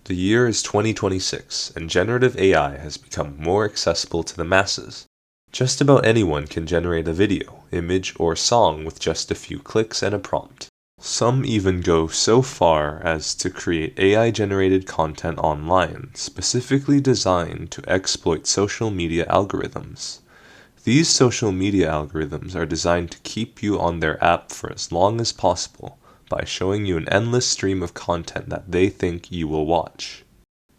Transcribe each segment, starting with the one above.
The year is 2026, and generative AI has become more accessible to the masses. Just about anyone can generate a video, image, or song with just a few clicks and a prompt. Some even go so far as to create AI-generated content online, specifically designed to exploit social media algorithms. These social media algorithms are designed to keep you on their app for as long as possible by showing you an endless stream of content that they think you will watch.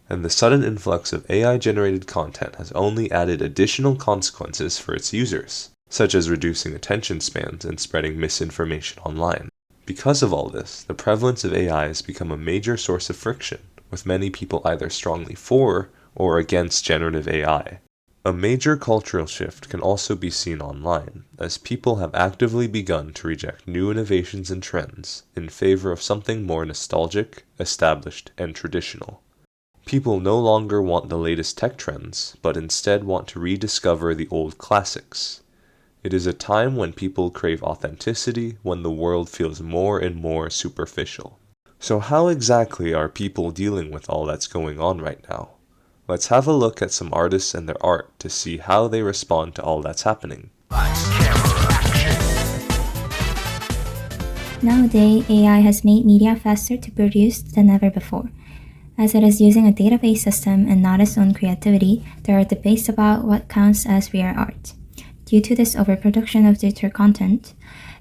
And the sudden influx of AI-generated content has only added additional consequences for its users, such as reducing attention spans and spreading misinformation online. Because of all this, the prevalence of AI has become a major source of friction, with many people either strongly for or against generative AI. A major cultural shift can also be seen online, as people have actively begun to reject new innovations and trends in favor of something more nostalgic, established, and traditional. People no longer want the latest tech trends, but instead want to rediscover the old classics. It is a time when people crave authenticity, when the world feels more and more superficial. So how exactly are people dealing with all that's going on right now? Let's have a look at some artists and their art to see how they respond to all that's happening. Nowadays, AI has made media faster to produce than ever before. As it is using a database system and not its own creativity, there are debates about what counts as real art. Due to this overproduction of digital content,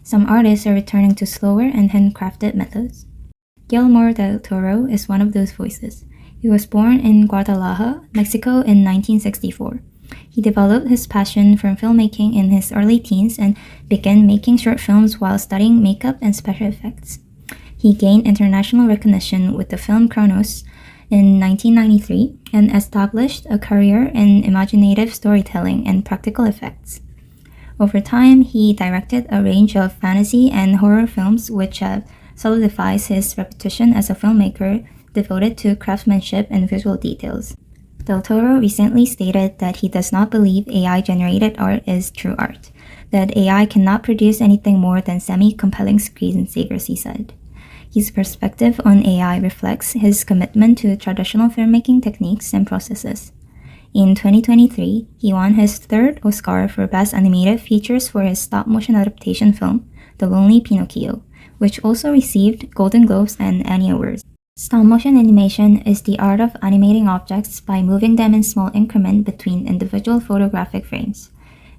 some artists are returning to slower and handcrafted methods. Guillermo del Toro is one of those voices. He was born in Guadalajara, Mexico in 1964. He developed his passion for filmmaking in his early teens and began making short films while studying makeup and special effects. He gained international recognition with the film Kronos in 1993 and established a career in imaginative storytelling and practical effects. Over time, he directed a range of fantasy and horror films which solidifies his reputation as a filmmaker devoted to craftsmanship and visual details. Del Toro recently stated that he does not believe AI-generated art is true art, that AI cannot produce anything more than semi-compelling screensavers, he said. His perspective on AI reflects his commitment to traditional filmmaking techniques and processes. In 2023, he won his third Oscar for Best Animated Features for his stop-motion adaptation film, The Lonely Pinocchio, which also received Golden Globes and Annie Awards. Stop-motion animation is the art of animating objects by moving them in small increments between individual photographic frames.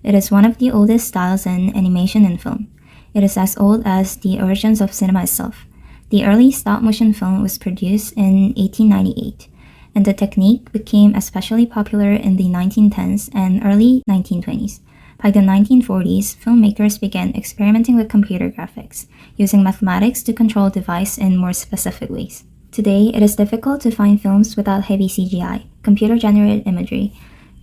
It is one of the oldest styles in animation and film. It is as old as the origins of cinema itself. The early stop-motion film was produced in 1898, and the technique became especially popular in the 1910s and early 1920s. By the 1940s, filmmakers began experimenting with computer graphics, using mathematics to control the device in more specific ways. Today, it is difficult to find films without heavy CGI, computer-generated imagery.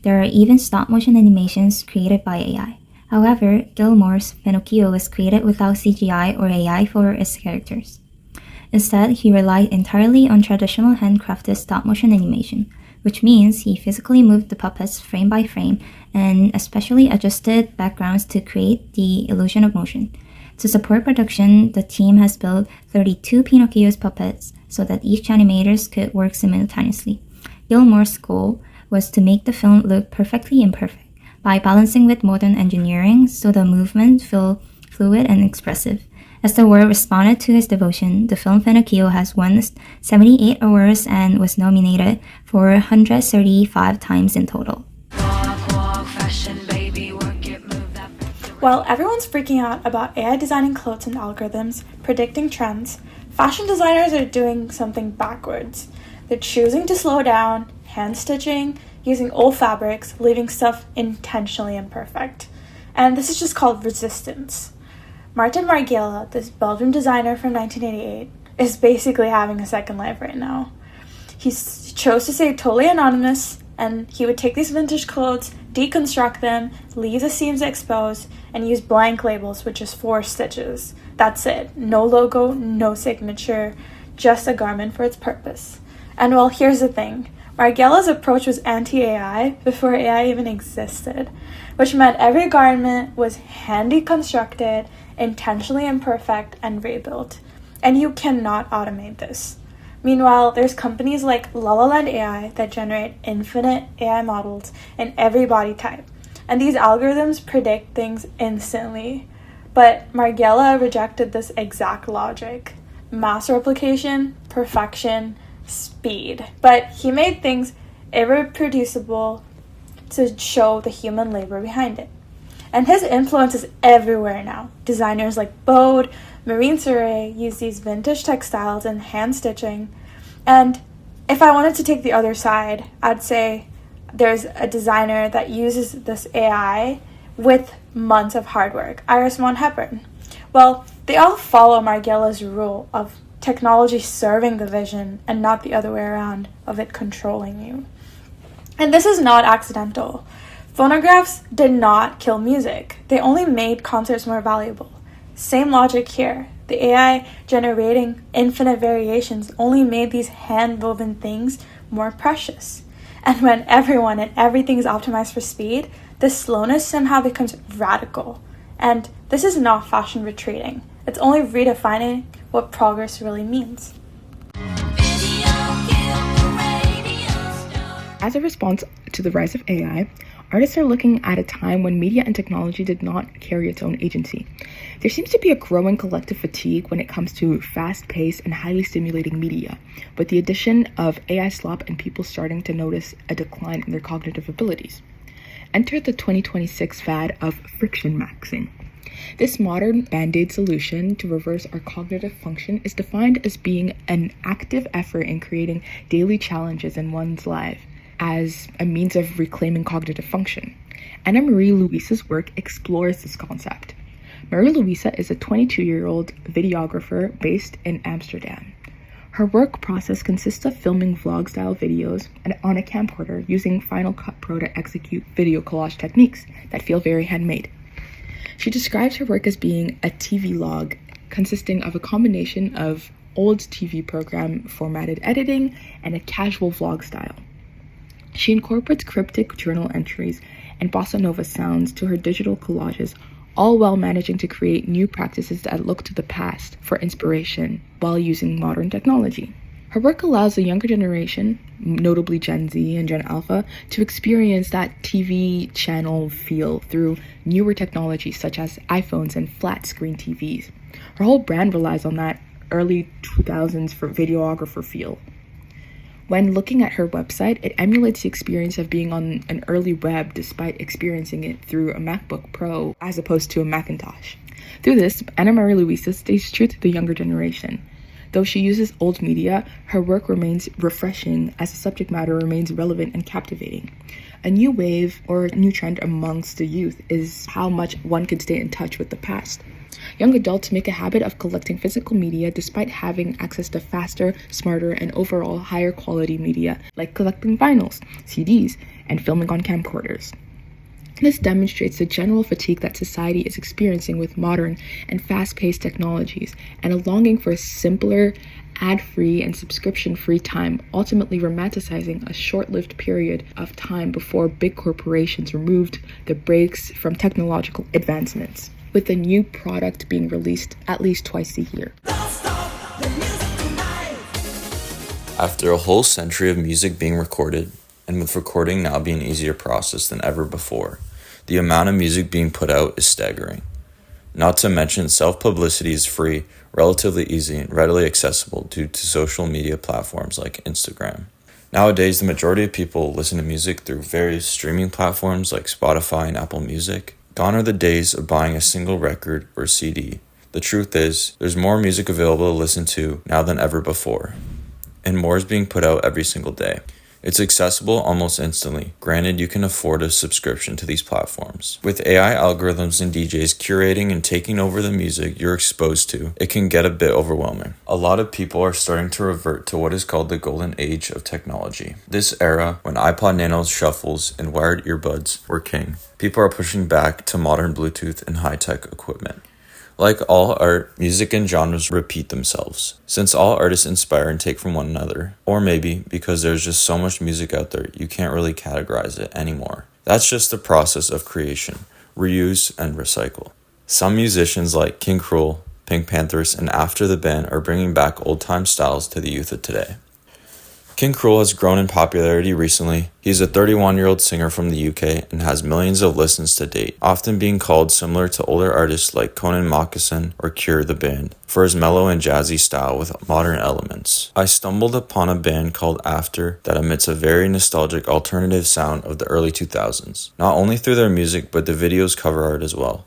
There are even stop-motion animations created by AI. However, Gilmore's Pinocchio was created without CGI or AI for its characters. Instead, he relied entirely on traditional handcrafted stop-motion animation, which means he physically moved the puppets frame by frame and especially adjusted backgrounds to create the illusion of motion. To support production, the team has built 32 Pinocchio's puppets so that each animator could work simultaneously. Gilmore's goal was to make the film look perfectly imperfect by balancing with modern engineering so the movement feel fluid and expressive. As the world responded to his devotion, the film Pinocchio has won 78 awards and was nominated for 135 times in total. While everyone's freaking out about AI designing clothes and algorithms, predicting trends, fashion designers are doing something backwards. They're choosing to slow down, hand stitching, using old fabrics, leaving stuff intentionally imperfect. And this is just called resistance. Martin Margiela, this Belgian designer from 1988, is basically having a second life right now. He chose to stay totally anonymous, and he would take these vintage clothes, deconstruct them, leave the seams exposed, and use blank labels with just 4 stitches. That's it. No logo, no signature, just a garment for its purpose. And well, here's the thing. Margiela's approach was anti-AI before AI even existed, which meant every garment was handy constructed, intentionally imperfect, and rebuilt. And you cannot automate this. Meanwhile, there's companies like La La Land AI that generate infinite AI models in every body type, and these algorithms predict things instantly. But Margiela rejected this exact logic. Mass replication, perfection, speed. But he made things irreproducible to show the human labor behind it. And his influence is everywhere now. Designers like Bode, Marine Soleil use these vintage textiles and hand stitching. And if I wanted to take the other side, I'd say there's a designer that uses this AI with months of hard work, Iris Von Hepburn. Well, they all follow Margiela's rule of technology serving the vision and not the other way around, of it controlling you. And this is not accidental. Phonographs did not kill music. They only made concerts more valuable. Same logic here. The AI generating infinite variations only made these hand-woven things more precious. And when everyone and everything is optimized for speed, the slowness somehow becomes radical. And this is not fashion retreating. It's only redefining what progress really means. As a response to the rise of AI, artists are looking at a time when media and technology did not carry its own agency. There seems to be a growing collective fatigue when it comes to fast-paced and highly stimulating media, with the addition of AI slop and people starting to notice a decline in their cognitive abilities. Enter the 2026 fad of friction maxing. This modern band-aid solution to reverse our cognitive function is defined as being an active effort in creating daily challenges in one's life as a means of reclaiming cognitive function. Anna Marie Louise's work explores this concept. Marie Louise is a 22-year-old videographer based in Amsterdam. Her work process consists of filming vlog-style videos on a camcorder using Final Cut Pro to execute video collage techniques that feel very handmade. She describes her work as being a TV log consisting of a combination of old TV program formatted editing and a casual vlog style. She incorporates cryptic journal entries and bossa nova sounds to her digital collages, all while managing to create new practices that look to the past for inspiration while using modern technology. Her work allows the younger generation, notably Gen Z and Gen Alpha, to experience that TV channel feel through newer technologies such as iPhones and flat screen TVs. Her whole brand relies on that early 2000s for videographer feel. When looking at her website, it emulates the experience of being on an early web despite experiencing it through a MacBook Pro as opposed to a Macintosh. Through this, Anna Marie Louise stays true to the younger generation. Though she uses old media, her work remains refreshing as the subject matter remains relevant and captivating. A new wave or new trend amongst the youth is how much one can stay in touch with the past. Young adults make a habit of collecting physical media despite having access to faster, smarter, and overall higher quality media, like collecting vinyls, CDs, and filming on camcorders. This demonstrates the general fatigue that society is experiencing with modern and fast-paced technologies, and a longing for a simpler, ad-free, and subscription-free time, ultimately romanticizing a short-lived period of time before big corporations removed the brakes from technological advancements, with a new product being released at least twice a year. After a whole century of music being recorded, and with recording now being an easier process than ever before, the amount of music being put out is staggering. Not to mention, self-publicity is free, relatively easy, and readily accessible due to social media platforms like Instagram. Nowadays, the majority of people listen to music through various streaming platforms like Spotify and Apple Music. Gone are the days of buying a single record or CD. The truth is, there's more music available to listen to now than ever before, and more is being put out every single day. It's accessible almost instantly. Granted, you can afford a subscription to these platforms. With AI algorithms and DJs curating and taking over the music you're exposed to, it can get a bit overwhelming. A lot of people are starting to revert to what is called the golden age of technology. This era, when iPod Nanos, shuffles, and wired earbuds were king, people are pushing back to modern Bluetooth and high-tech equipment. Like all art, music and genres repeat themselves, since all artists inspire and take from one another, or maybe because there's just so much music out there you can't really categorize it anymore. That's just the process of creation, reuse, and recycle. Some musicians like King Cruel, Pink Panthers, and After the Band are bringing back old-time styles to the youth of today. King Cruel has grown in popularity recently. He's a 31-year-old singer from the UK and has millions of listens to date, often being called similar to older artists like Conan Moccasin or Cure the Band, for his mellow and jazzy style with modern elements. I stumbled upon a band called After that emits a very nostalgic alternative sound of the early 2000s, not only through their music but the video's cover art as well.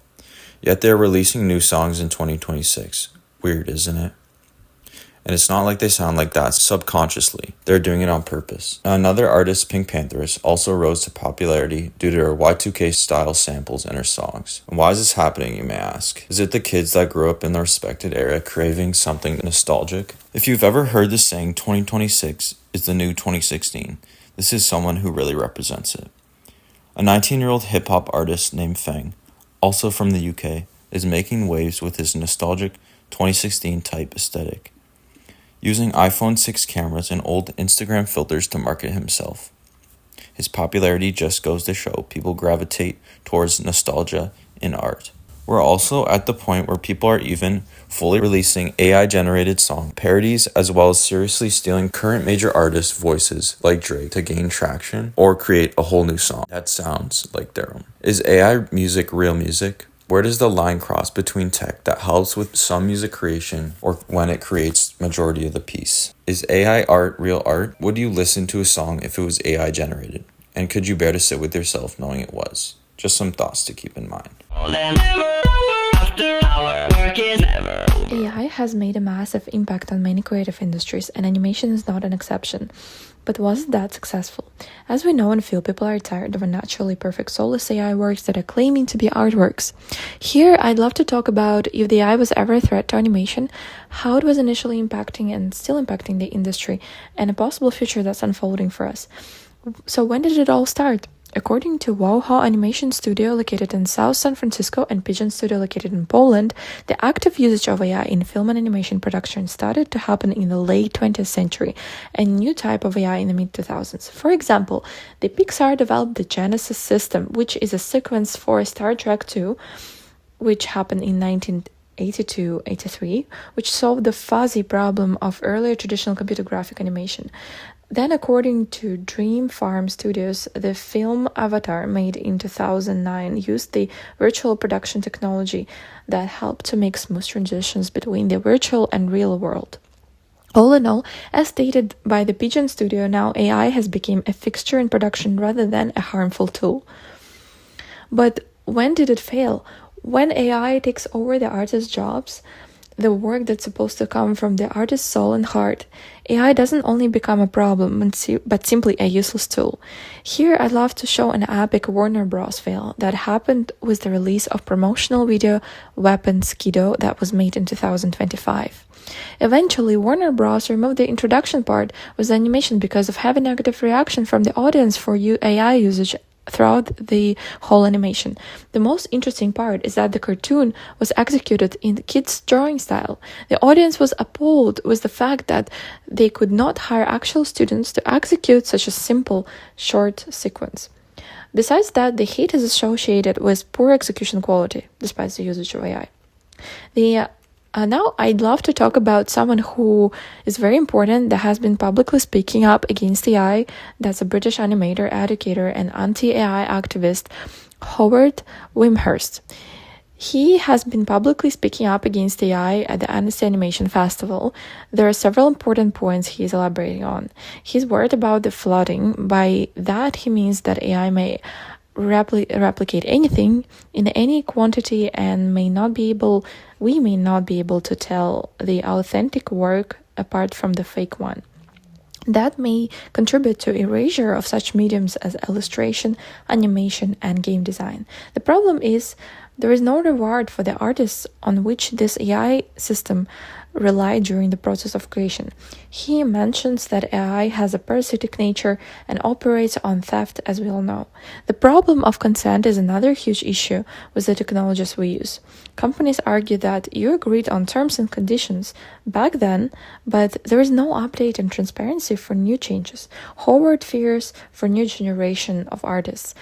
Yet they're releasing new songs in 2026. Weird, isn't it? And it's not like they sound like that subconsciously. They're doing it on purpose. Now, another artist, Pink Pantheress, also rose to popularity due to her Y2K style samples in her songs. And why is this happening, you may ask? Is it the kids that grew up in the respected era craving something nostalgic? If you've ever heard the saying 2026 is the new 2016, this is someone who really represents it. A 19-year-old hip-hop artist named Feng, also from the UK, is making waves with his nostalgic 2016 type aesthetic, using iPhone 6 cameras and old Instagram filters to market himself. His popularity just goes to show people gravitate towards nostalgia in art. We're also at the point where people are even fully releasing AI-generated song parodies as well as seriously stealing current major artists' voices like Drake to gain traction or create a whole new song that sounds like their own. Is AI music real music? Where does the line cross between tech that helps with some music creation or when it creates majority of the piece? Is AI art real art? Would you listen to a song if it was AI generated? And could you bear to sit with yourself knowing it was? Just some thoughts to keep in mind. AI has made a massive impact on many creative industries, and animation is not an exception. But was it that successful? As we know and feel, people are tired of unnaturally perfect soulless AI works that are claiming to be artworks. Here, I'd love to talk about if the AI was ever a threat to animation, how it was initially impacting and still impacting the industry, and a possible future that's unfolding for us. So when did it all start? According to Wow Animation Studio located in South San Francisco and Pigeon Studio located in Poland, the active usage of AI in film and animation production started to happen in the late 20th century, a new type of AI in the mid-2000s. For example, the Pixar developed the Genesis system, which is a sequence for Star Trek II, which happened in 1982-83, which solved the fuzzy problem of earlier traditional computer graphic animation. Then, according to Dream Farm Studios, the film Avatar, made in 2009, used the virtual production technology that helped to make smooth transitions between the virtual and real world. All in all, as stated by the Pigeon Studio, now AI has become a fixture in production rather than a harmful tool. But when did it fail? When AI takes over the artist's jobs, the work that's supposed to come from the artist's soul and heart, AI doesn't only become a problem, but simply a useless tool. Here, I'd love to show an epic Warner Bros. Fail that happened with the release of promotional video Weapon Skido that was made in 2025. Eventually, Warner Bros. Removed the introduction part with the animation because of heavy negative reaction from the audience for AI usage throughout the whole animation. The most interesting part is that the cartoon was executed in the kids' drawing style. The audience was appalled with the fact that they could not hire actual students to execute such a simple, short sequence. Besides that, the hate is associated with poor execution quality, despite the usage of AI. Now, I'd love to talk about someone who is very important that has been publicly speaking up against AI. That's a British animator, educator, and anti-AI activist, Howard Wimhurst. He has been publicly speaking up against AI at the Annecy Animation Festival. There are several important points he is elaborating on. He's worried about the flooding. By that, he means that AI may replicate anything in any quantity and we may not be able to tell the authentic work apart from the fake one. That may contribute to erasure of such mediums as illustration, animation, and game design. The problem is there is no reward for the artists on which this AI system relied during the process of creation. He mentions that AI has a parasitic nature and operates on theft, as we all know. The problem of consent is another huge issue with the technologies we use. Companies argue that you agreed on terms and conditions back then, but there is no update and transparency for new changes. Howard fears for new generation of artists.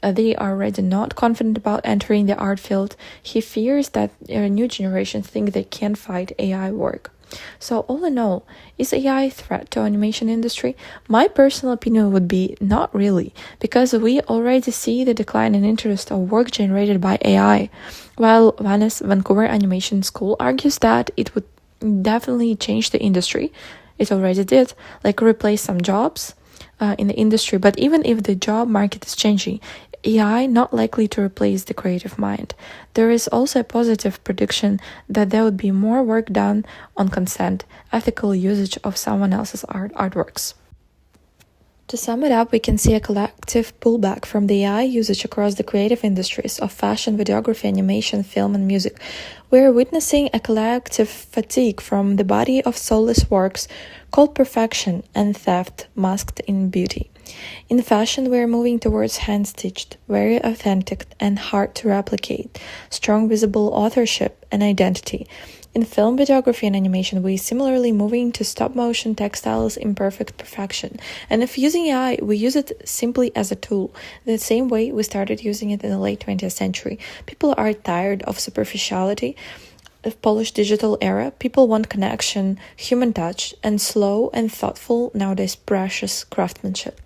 They are already not confident about entering the art field. He fears that a new generation think they can fight AI work. So all in all, is AI a threat to animation industry? My personal opinion would be not really, because we already see the decline in interest of work generated by AI, while Vancouver Animation School argues that it would definitely change the industry. It already did, like replace some jobs in the industry, but even if the job market is changing, AI not likely to replace the creative mind. There is also a positive prediction that there would be more work done on consent, ethical usage of someone else's artworks. To sum it up, we can see a collective pullback from the AI usage across the creative industries of fashion, videography, animation, film, and music. We are witnessing a collective fatigue from the body of soulless works called perfection and theft masked in beauty. In fashion, we are moving towards hand-stitched, very authentic and hard to replicate, strong visible authorship and identity. In film, videography, and animation, we similarly moving to stop-motion textiles in perfect perfection. And if using AI, we use it simply as a tool, the same way we started using it in the late 20th century. People are tired of superficiality, of polished digital era. People want connection, human touch, and slow and thoughtful, nowadays precious craftsmanship.